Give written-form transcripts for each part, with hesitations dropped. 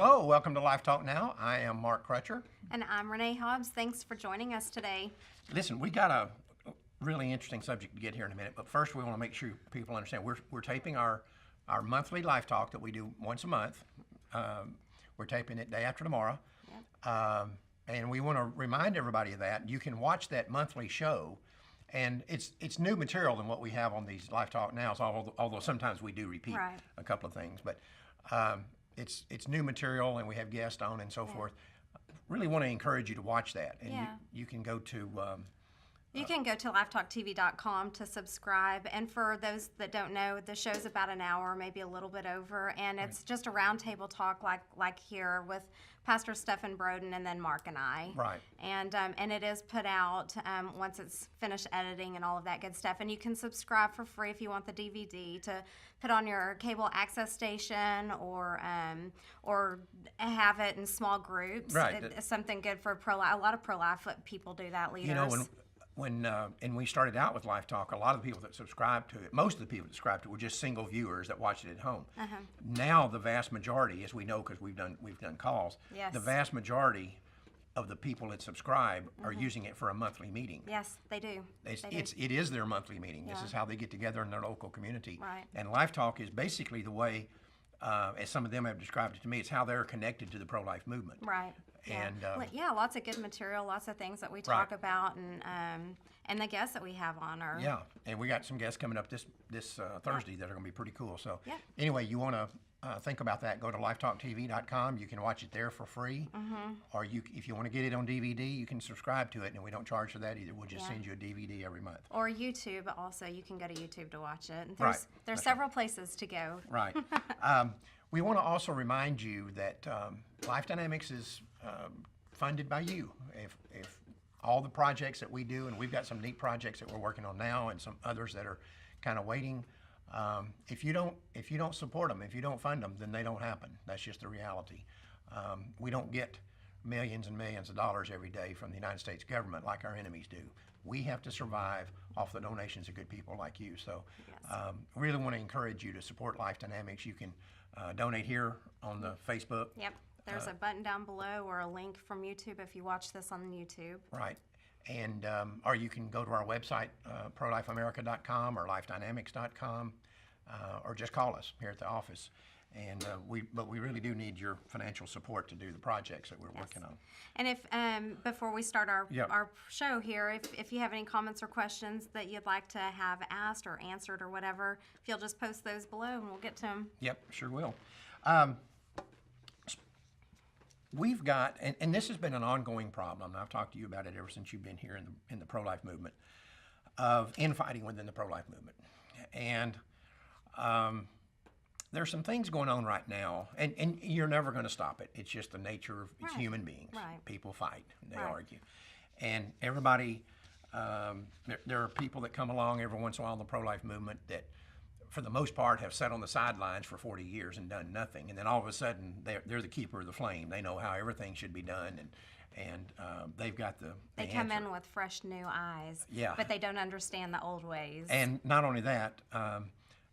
Hello, welcome to LifeTalk Now. I am Mark Crutcher. And I'm Renee Hobbs. Thanks for joining us today. Listen, we got a really interesting subject to get here in a minute, but first we want to make sure people understand we're taping our monthly Life Talk that we do once a month. We're taping it day after tomorrow. Yep. And we want to remind everybody of that. You can watch that monthly show, and it's new material than what we have on these Life Talk Nows, although sometimes we do repeat a couple of things. But it's new material, and we have guests on and so forth. Really want to encourage you to watch that. And you can go to... You can go to lifetalktv.com to subscribe. And for those that don't know, the show's about an hour, maybe a little bit over. And it's just a roundtable talk like here with Pastor Stephen Broden and then Mark and I. Right. And it is put out once it's finished editing and all of that good stuff. And you can subscribe for free if you want the DVD to put on your cable access station or have it in small groups. Right. It's something good for pro-life. A lot of pro-life people do that, leaders. You know, when we started out with Life Talk, a lot of the people that subscribed to it, most of the people that subscribed to it were just single viewers that watched it at home. Now the vast majority, as we know because we've done calls, the vast majority of the people that subscribe are using it for a monthly meeting. Yes, they do. It is their monthly meeting. This is how they get together in their local community. Right. And Life Talk is basically the way, as some of them have described it to me, it's how they're connected to the pro-life movement. Right. And lots of good material, lots of things that we talk about, and the guests that we have on are and we got some guests coming up this Thursday that are going to be pretty cool. So anyway, you want to think about that? Go to lifetalktv.com. You can watch it there for free, or if you want to get it on DVD, you can subscribe to it, and we don't charge for that either. We'll just send you a DVD every month. Or YouTube also. You can go to YouTube to watch it. And there's That's several places to go. Right. We want to also remind you that Life Dynamics is funded by you. If all the projects that we do, and we've got some neat projects that we're working on now, and some others that are kind of waiting. If you don't support them, if you don't fund them, then they don't happen. That's just the reality. We don't get millions and millions of dollars every day from the United States government like our enemies do. We have to survive off the donations of good people like you. So really want to encourage you to support Life Dynamics. You can donate here on the Facebook. Yep. There's a button down below or a link from YouTube if you watch this on YouTube. Right. And or you can go to our website, prolifeamerica.com or lifedynamics.com, or just call us here at the office. And but we really do need your financial support to do the projects that we're working on. And if before we start our show here, if you have any comments or questions that you'd like to have asked or answered or whatever, if you'll just post those below and we'll get to them. Yep, sure will. We've got, and this has been an ongoing problem, and I've talked to you about it ever since you've been here in the pro-life movement, of infighting within the pro-life movement. And there's some things going on right now, and you're never going to stop it. It's just the nature of human beings. Right. People fight, and they argue. And everybody, there are people that come along every once in a while in the pro-life movement that, for the most part, have sat on the sidelines for 40 years and done nothing. And then all of a sudden, they're the keeper of the flame. They know how everything should be done, and they've got the They come in with fresh new eyes, but they don't understand the old ways. And not only that,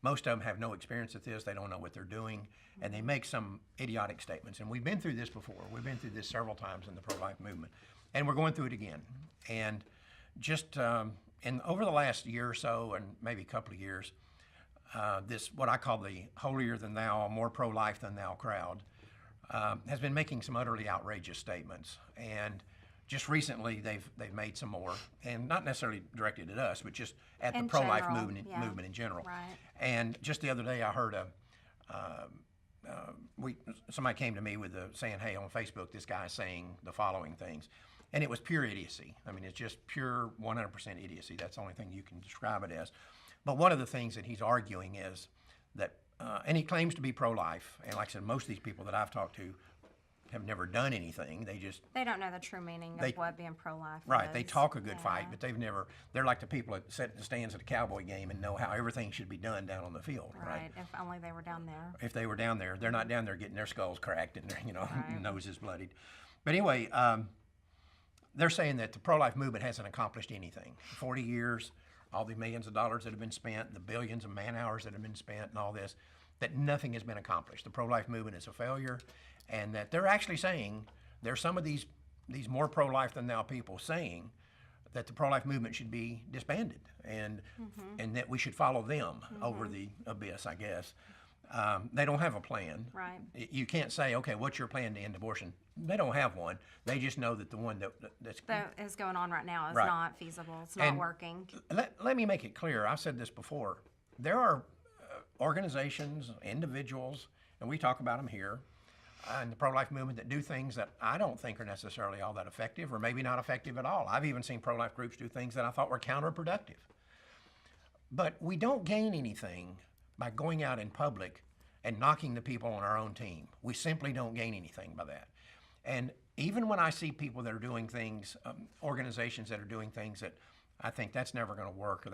most of them have no experience at this. They don't know what they're doing, and they make some idiotic statements. And we've been through this before. We've been through this several times in the pro-life movement, and we're going through it again. And just over the last year or so, and maybe a couple of years, this, what I call the holier than thou, more pro-life than thou crowd, has been making some utterly outrageous statements. And just recently, they've made some more, and not necessarily directed at us, but just at the pro-life movement in general. Right. And just the other day, I heard somebody came to me with saying, "Hey, on Facebook, this guy's saying the following things," and it was pure idiocy. I mean, it's just pure 100% idiocy. That's the only thing you can describe it as. But one of the things that he's arguing is that, and he claims to be pro-life, and like I said, most of these people that I've talked to have never done anything. They don't know the true meaning of what being pro-life is. Right. They talk a good fight, but they're like the people that sit in the stands at a Cowboy game and know how everything should be done down on the field. Right. If only they were down there. If they were down there, they're not down there getting their skulls cracked and their noses bloodied. But anyway, they're saying that the pro-life movement hasn't accomplished anything. 40 years, all the millions of dollars that have been spent, the billions of man hours that have been spent and all this, that nothing has been accomplished. The pro-life movement is a failure, and that they're actually saying, there's some of these more pro-life than thou people saying that the pro-life movement should be disbanded, and that we should follow them over the abyss, I guess. They don't have a plan. Right. You can't say, okay, what's your plan to end abortion? They don't have one. They just know that the one that's That is going on right now is Right. not feasible. It's not And working. Let me make it clear. I've said this before. There are organizations, individuals, and we talk about them here, in the pro-life movement that do things that I don't think are necessarily all that effective, or maybe not effective at all. I've even seen pro-life groups do things that I thought were counterproductive. But we don't gain anything by going out in public and knocking the people on our own team. We simply don't gain anything by that. And even when I see people that are doing things, organizations that are doing things that I think that's never going to work, or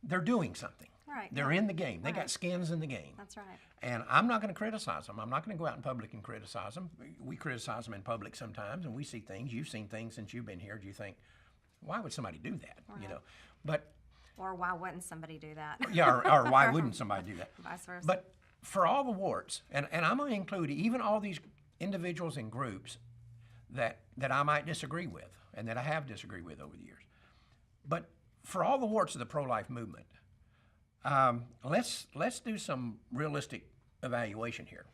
they're doing something. Right, They're yeah. in the game. They got Right. skins in the game. That's right. And I'm not going to criticize them. I'm not going to go out in public and criticize them. We criticize them in public sometimes, and we see things. You've seen things since you've been here. Do you think, why would somebody do that? You know, but Or why wouldn't somebody do that? yeah, or why wouldn't somebody do that? Vice versa. But for all the warts, and I'm going to include even all these individuals and groups that I might disagree with, and that I have disagreed with over the years. But for all the warts of the pro-life movement, let's do some realistic evaluation here.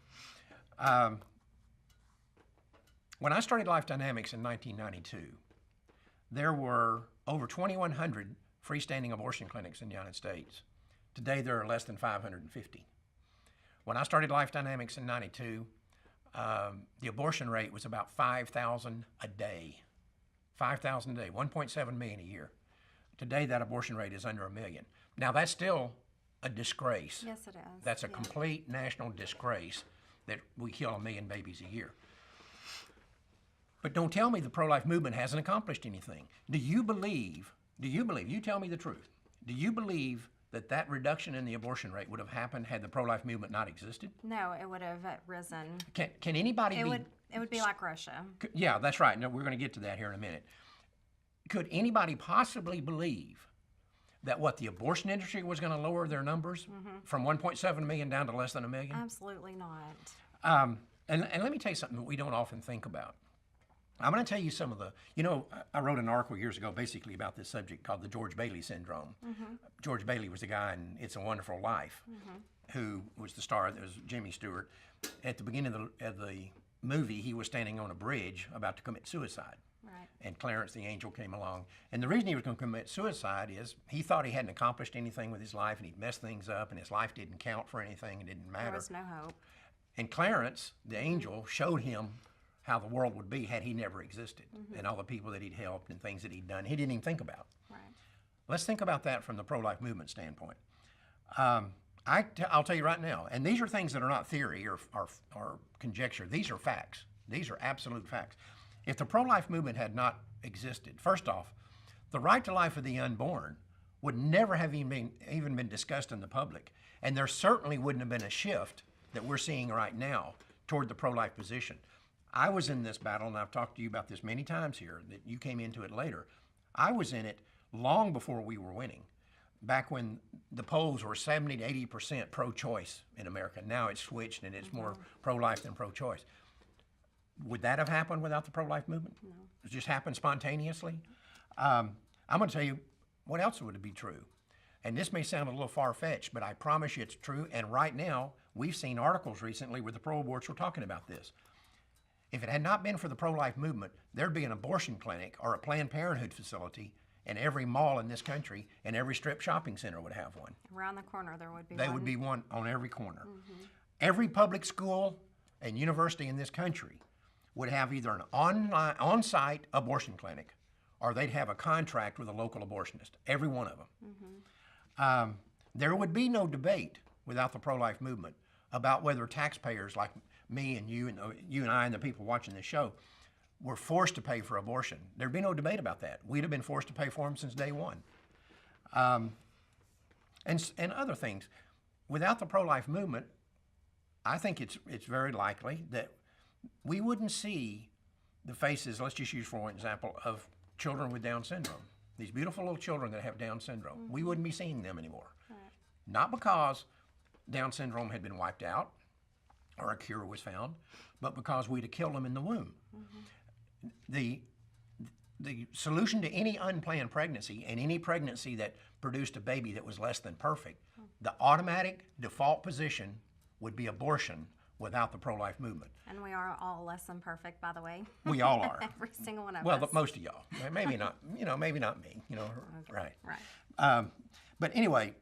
When I started Life Dynamics in 1992, there were over 2,100 freestanding abortion clinics in the United States. Today, there are less than 550. When I started Life Dynamics in 92, the abortion rate was about 5,000 a day. 5,000 a day, 1.7 million a year. Today, that abortion rate is under 1 million. Now, that's still a disgrace. Yes, it is. That's a Yeah. complete national disgrace that we kill 1 million babies a year. But don't tell me the pro-life movement hasn't accomplished anything. Do you believe, you tell me the truth, do you believe that reduction in the abortion rate would have happened had the pro-life movement not existed? No, it would have risen. Can anybody It be... would be like Russia. Yeah, that's right. No, we're going to get to that here in a minute. Could anybody possibly believe that the abortion industry was going to lower their numbers from 1.7 million down to less than 1 million? Absolutely not. And let me tell you something that we don't often think about. I'm going to tell you some of the, I wrote an article years ago basically about this subject called the George Bailey syndrome. George Bailey was the guy in It's a Wonderful Life who was the star. That was Jimmy Stewart. At the beginning of the movie, he was standing on a bridge about to commit suicide. Right. And Clarence the angel came along. And the reason he was going to commit suicide is he thought he hadn't accomplished anything with his life, and he'd messed things up, and his life didn't count for anything, and didn't matter. There was no hope. And Clarence, the angel, showed him how the world would be had he never existed, and all the people that he'd helped and things that he'd done. He didn't even think about. Right. Let's think about that from the pro-life movement standpoint. I'll tell you right now, and these are things that are not theory or conjecture. These are facts. These are absolute facts. If the pro-life movement had not existed, first off, the right to life of the unborn would never have even been discussed in the public, and there certainly wouldn't have been a shift that we're seeing right now toward the pro-life position. I was in this battle, and I've talked to you about this many times here, that you came into it later. I was in it long before we were winning, back when the polls were 70 to 80% pro-choice in America. Now it's switched, and it's more pro-life than pro-choice. Would that have happened without the pro-life movement? No. It just happened spontaneously? I'm going to tell you what else would be true. And this may sound a little far-fetched, but I promise you it's true. And right now, we've seen articles recently where the pro-aborts were talking about this. If it had not been for the pro-life movement, there'd be an abortion clinic or a Planned Parenthood facility in every mall in this country, and every strip shopping center would have one. Around the corner there would be There one. would be one on every corner. Every public school and university in this country would have either an on-site abortion clinic, or they'd have a contract with a local abortionist, every one of them. There would be no debate without the pro-life movement about whether taxpayers like me and you and I and the people watching this show were forced to pay for abortion. There'd be no debate about that. We'd have been forced to pay for them since day one. And other things. Without the pro-life movement, I think it's very likely that we wouldn't see the faces, let's just use for an example, of children with Down syndrome. These beautiful little children that have Down syndrome. We wouldn't be seeing them anymore. Not because Down syndrome had been wiped out or a cure was found, but because we'd have killed them in the womb. The solution to any unplanned pregnancy and any pregnancy that produced a baby that was less than perfect, the automatic default position would be abortion without the pro-life movement. And we are all less than perfect, by the way. We all are. Every single one of Well, us. most of y'all. Maybe not, maybe not me, right. Right. But anyway,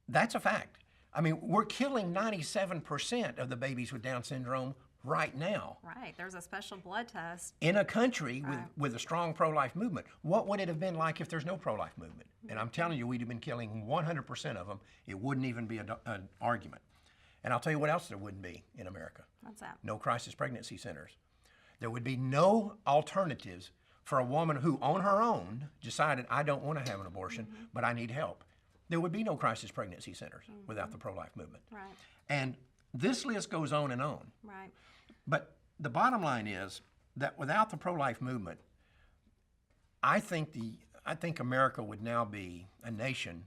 that's a fact. I mean, we're killing 97% of the babies with Down syndrome right now. Right. There's a special blood test. In a country with a strong pro-life movement. What would it have been like if there's no pro-life movement? And I'm telling you, we'd have been killing 100% of them. It wouldn't even be an argument. And I'll tell you what else there wouldn't be in America. What's that? No crisis pregnancy centers. There would be no alternatives for a woman who on her own decided, I don't want to have an abortion, but I need help. There would be no crisis pregnancy centers without the pro-life movement. Right. And this list goes on and on. Right. But the bottom line is that without the pro-life movement, I think America would now be a nation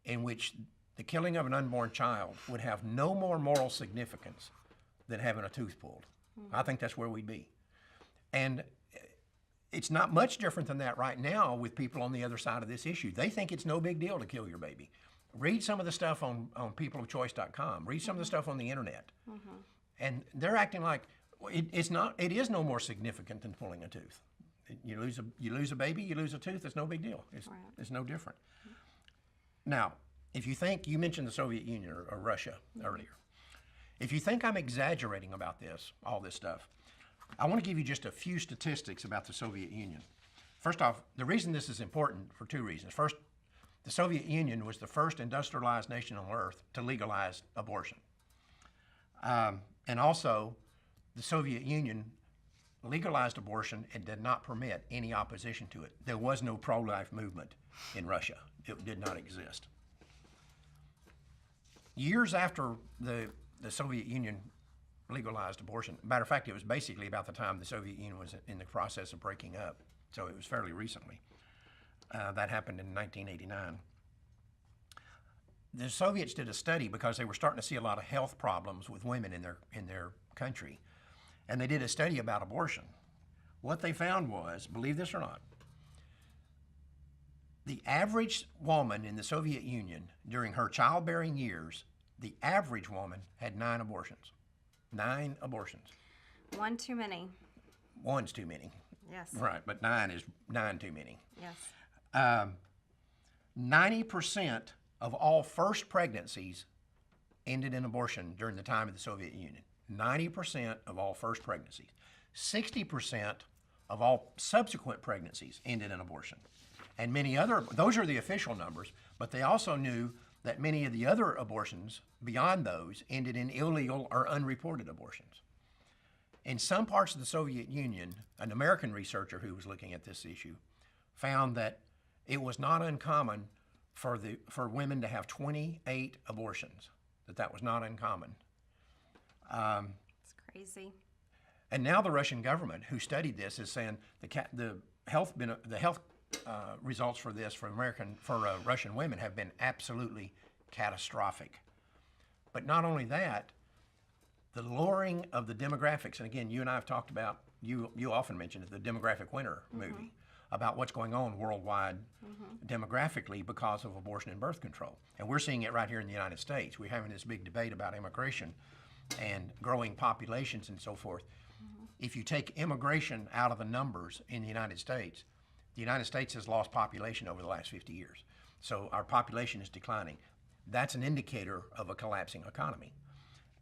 in which the killing of an unborn child would have no more moral significance than having a tooth pulled. I think that's where we'd be. And it's not much different than that right now with people on the other side of this issue. They think it's no big deal to kill your baby. Read some of the stuff on peopleofchoice.com. Read some of the stuff on the internet. And they're acting like it is no more significant than pulling a tooth. You lose a baby, you lose a tooth, it's no big deal. It's no different. Now, if you mentioned the Soviet Union or Russia earlier. If you think I'm exaggerating about all this stuff, I want to give you just a few statistics about the Soviet Union. First off, the reason this is important for two reasons. First, the Soviet Union was the first industrialized nation on earth to legalize abortion. And also, the Soviet Union legalized abortion and did not permit any opposition to it. There was no pro-life movement in Russia. It did not exist. Years after the Soviet Union legalized abortion, matter of fact, it was basically about the time the Soviet Union was in the process of breaking up, so it was fairly recently. That happened in 1989. The Soviets did a study because they were starting to see a lot of health problems with women in their country, and they did a study about abortion. What they found was, believe this or not, the average woman in the Soviet Union during her childbearing years, the average woman had 9 abortions. 9 abortions. One too many. One's too many. Yes. Right, but 9 is 9 too many. Yes. 90% of all first pregnancies ended in abortion during the time of the Soviet Union. 90% of all first pregnancies. 60% of all subsequent pregnancies ended in abortion. And those are the official numbers, but they also knew that many of the other abortions beyond those ended in illegal or unreported abortions. In some parts of the Soviet Union, an American researcher who was looking at this issue found that it was not uncommon for women to have 28 abortions, that was not uncommon. It's crazy. And now the Russian government, who studied this, is saying the health results for this for Russian women have been absolutely catastrophic. But not only that, the lowering of the demographics, and again, you and I have talked about, you often mention it, the Demographic Winter movie, about what's going on worldwide demographically because of abortion and birth control. And we're seeing it right here in the United States. We're having this big debate about immigration and growing populations and so forth. If you take immigration out of the numbers in the United States has lost population over the last 50 years. So our population is declining. That's an indicator of a collapsing economy.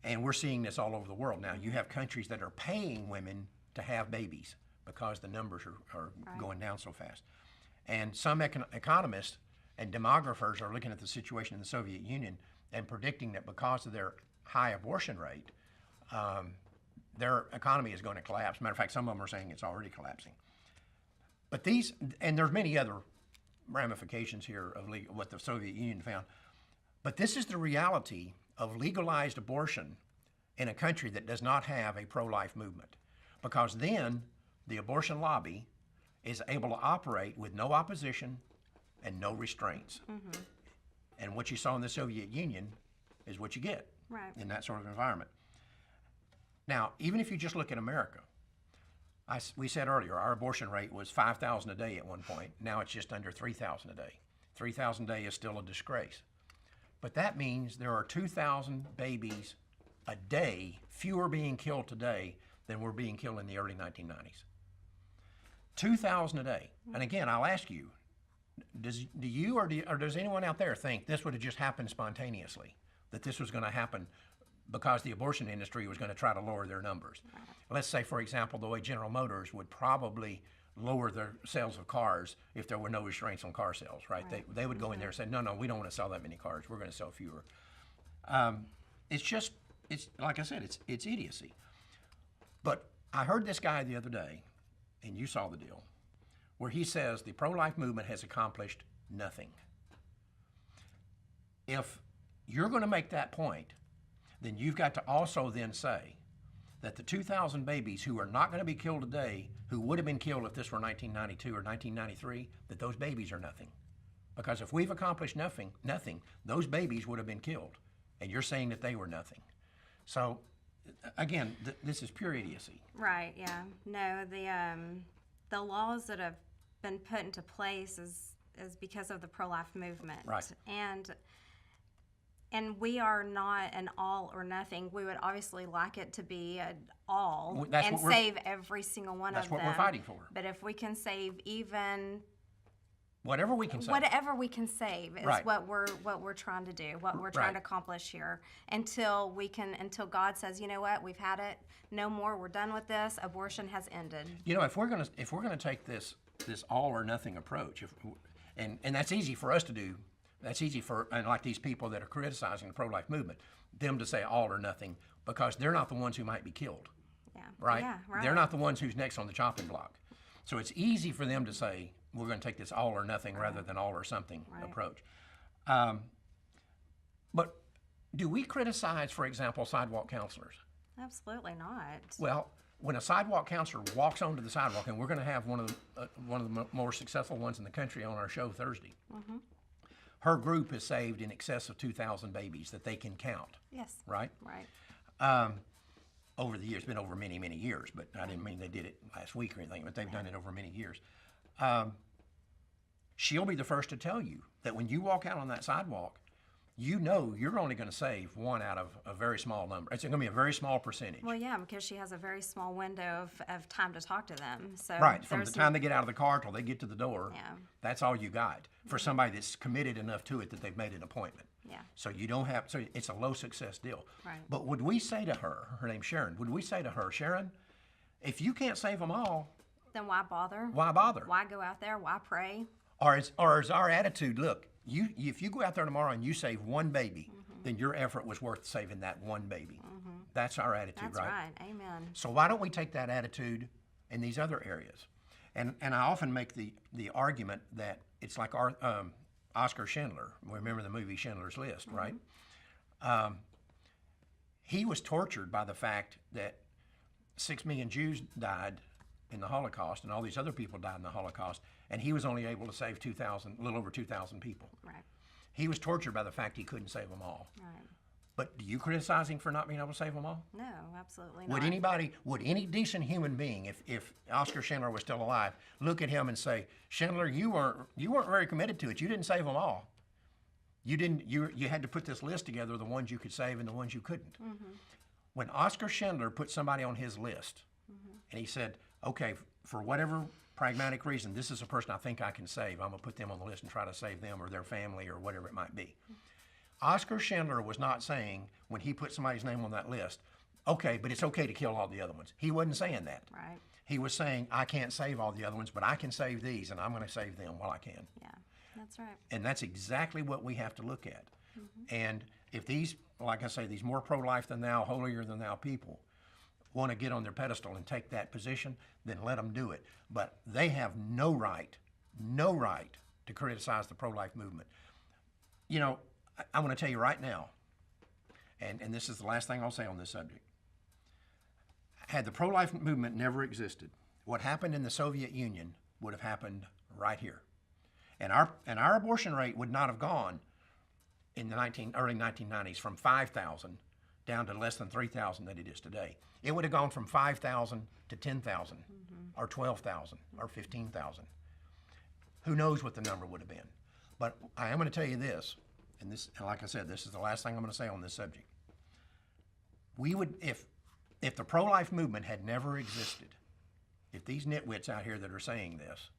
And we're seeing this all over the world. Now, you have countries that are paying women to have babies because the numbers are going down so fast. And some economists and demographers are looking at the situation in the Soviet Union and predicting that because of their high abortion rate, their economy is going to collapse. Matter of fact, some of them are saying it's already collapsing. But there's many other ramifications here of what the Soviet Union found. But this is the reality of legalized abortion in a country that does not have a pro-life movement. Because then the abortion lobby is able to operate with no opposition and no restraints. And what you saw in the Soviet Union is what you get Right. in that sort of environment. Now, even if you just look at America, we said earlier our abortion rate was 5,000 a day at one point. Now it's just under 3,000 a day. 3,000 a day is still a disgrace. But that means there are 2,000 babies a day fewer being killed today than were being killed in the early 1990s. 2,000 a day. And again, I'll ask you, do you or does anyone out there think this would have just happened spontaneously? That this was going to happen because the abortion industry was going to try to lower their numbers? Let's say, for example, the way General Motors would probably lower their sales of cars if there were no restraints on car sales, right? They would go in there and say, no, we don't want to sell that many cars. We're going to sell fewer. It's like I said, it's idiocy. But I heard this guy the other day, and you saw the deal, where he says the pro-life movement has accomplished nothing. If you're going to make that point, then you've got to also then say that the 2,000 babies who are not going to be killed today, who would have been killed if this were 1992 or 1993, that those babies are nothing. Because if we've accomplished nothing, those babies would have been killed. And you're saying that they were nothing. So, again, this is pure idiocy. Right. Yeah. No. The laws that have been put into place is because of the pro-life movement. Right. And we are not an all or nothing. We would obviously like it to be an all That's and what we're- save every single one of That's them. what we're fighting for. But if we can save even Whatever we can say. whatever we can save is Right. what we're trying to do, what we're trying Right. to accomplish here until God says, you know what, we've had it, no more, we're done with this, abortion has ended. You know, if we're gonna take this all or nothing approach, and that's easy for us to do. That's easy for, and like these people that are criticizing the pro-life movement, them to say all or nothing, because they're not the ones who might be killed, Yeah. right? Yeah, right. They're not the ones who's next on the chopping block. So it's easy for them to say, we're going to take this all or nothing rather than all or something Right. approach. But do we criticize, for example, sidewalk counselors? Absolutely not. Well, when a sidewalk counselor walks onto the sidewalk, and we're going to have one of the more successful ones in the country on our show Thursday. Mm-hmm. Her group has saved in excess of 2,000 babies that they can count, Yes. right? Right. Over the years, it's been over many, many years, but I didn't mean they did it last week or anything, but they've done it over many years. She'll be the first to tell you that when you walk out on that sidewalk, you know you're only going to save one out of a very small number. It's going to be a very small percentage. Well, yeah, because she has a very small window of time to talk to them. So Right, from the there's time they get out of the car till they get to the door, Yeah. that's all you got for somebody that's committed enough to it that they've made an appointment. Yeah. So you don't have, so it's a low success deal. Right. But would we say to her name's Sharon, would we say to her, Sharon, if you can't save them all, Then why bother? why bother? Why go out there? Why pray? Or is our attitude, look, if you go out there tomorrow and you save one baby, then your effort was worth saving that one baby. That's our attitude, That's right. Amen. So why don't we take that attitude in these other areas? And I often make the argument that it's like our Oscar Schindler. Remember the movie Schindler's List, right? He was tortured by the fact that 6 million Jews died in the Holocaust, and all these other people died in the Holocaust, and he was only able to save a little over 2,000 people. Right. He was tortured by the fact he couldn't save them all. Right. But do you criticize him for not being able to save them all? No, absolutely Would not. would any decent human being, if Oscar Schindler was still alive, look at him and say, Schindler, you weren't very committed to it. You didn't save them all. You had to put this list together, the ones you could save and the ones you couldn't. When Oscar Schindler put somebody on his list, and he said, okay, for whatever pragmatic reason, this is a person I think I can save. I'm going to put them on the list and try to save them or their family or whatever it might be. Oscar Schindler was not saying, when he put somebody's name on that list, okay, but it's okay to kill all the other ones. He wasn't saying that. Right. He was saying, I can't save all the other ones, but I can save these, and I'm going to save them while I can. Yeah. That's right. And that's exactly what we have to look at. And if these, like I say, these more pro-life than thou, holier than thou people want to get on their pedestal and take that position, then let them do it. But they have no right to criticize the pro-life movement. You know, I'm going to tell you right now, and this is the last thing I'll say on this subject. Had the pro-life movement never existed, what happened in the Soviet Union would have happened right here. And our abortion rate would not have gone in the early 1990s from 5,000 down to less than 3,000 that it is today. It would have gone from 5,000 to 10,000 or 12,000 or 15,000. Who knows what the number would have been? But I am going to tell you this, and like I said, this is the last thing I'm going to say on this subject. We would, if the pro-life movement had never existed, if these nitwits out here that are saying this,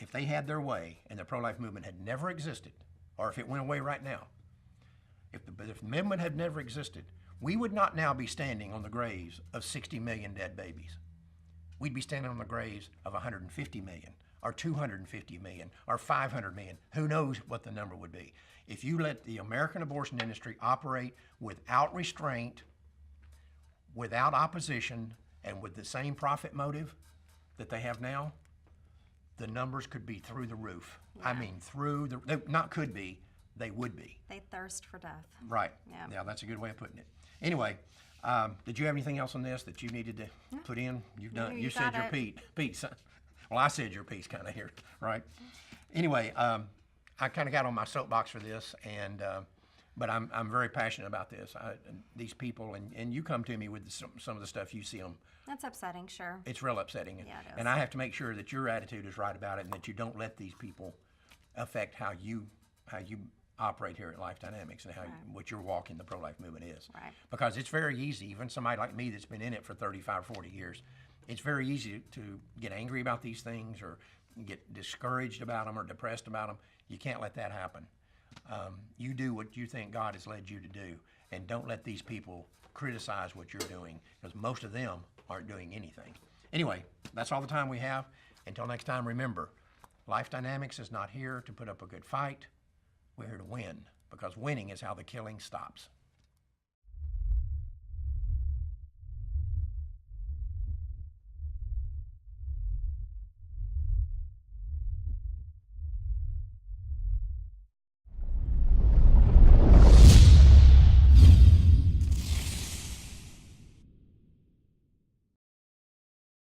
if they had their way and the pro-life movement had never existed, or if it went away right now, if the movement had never existed, we would not now be standing on the graves of 60 million dead babies. We'd be standing on the graves of 150 million, or 250 million, or 500 million. Who knows what the number would be? If you let the American abortion industry operate without restraint, without opposition, and with the same profit motive that they have now, the numbers could be through the roof. Yeah. I mean, not could be, they would be. They thirst for death. Right. Yeah. Yeah, that's a good way of putting it. Anyway, did you have anything else on this that you needed to put in? You've done. You You said got your piece. Well, I said your piece kind of here, right? Anyway, I kind of got on my soapbox for this, but I'm very passionate about this. These people, and you come to me with some of the stuff you see them. That's upsetting, sure. It's real upsetting. Yeah, it is. And I have to make sure that your attitude is right about it and that you don't let these people affect how you operate here at Life Dynamics and what your walk in the pro-life movement is. Right. Because it's very easy, even somebody like me that's been in it for 35, 40 years, it's very easy to get angry about these things or get discouraged about them or depressed about them. You can't let that happen. You do what you think God has led you to do, and don't let these people criticize what you're doing, because most of them aren't doing anything. Anyway, that's all the time we have. Until next time, remember, Life Dynamics is not here to put up a good fight. We're here to win, because winning is how the killing stops.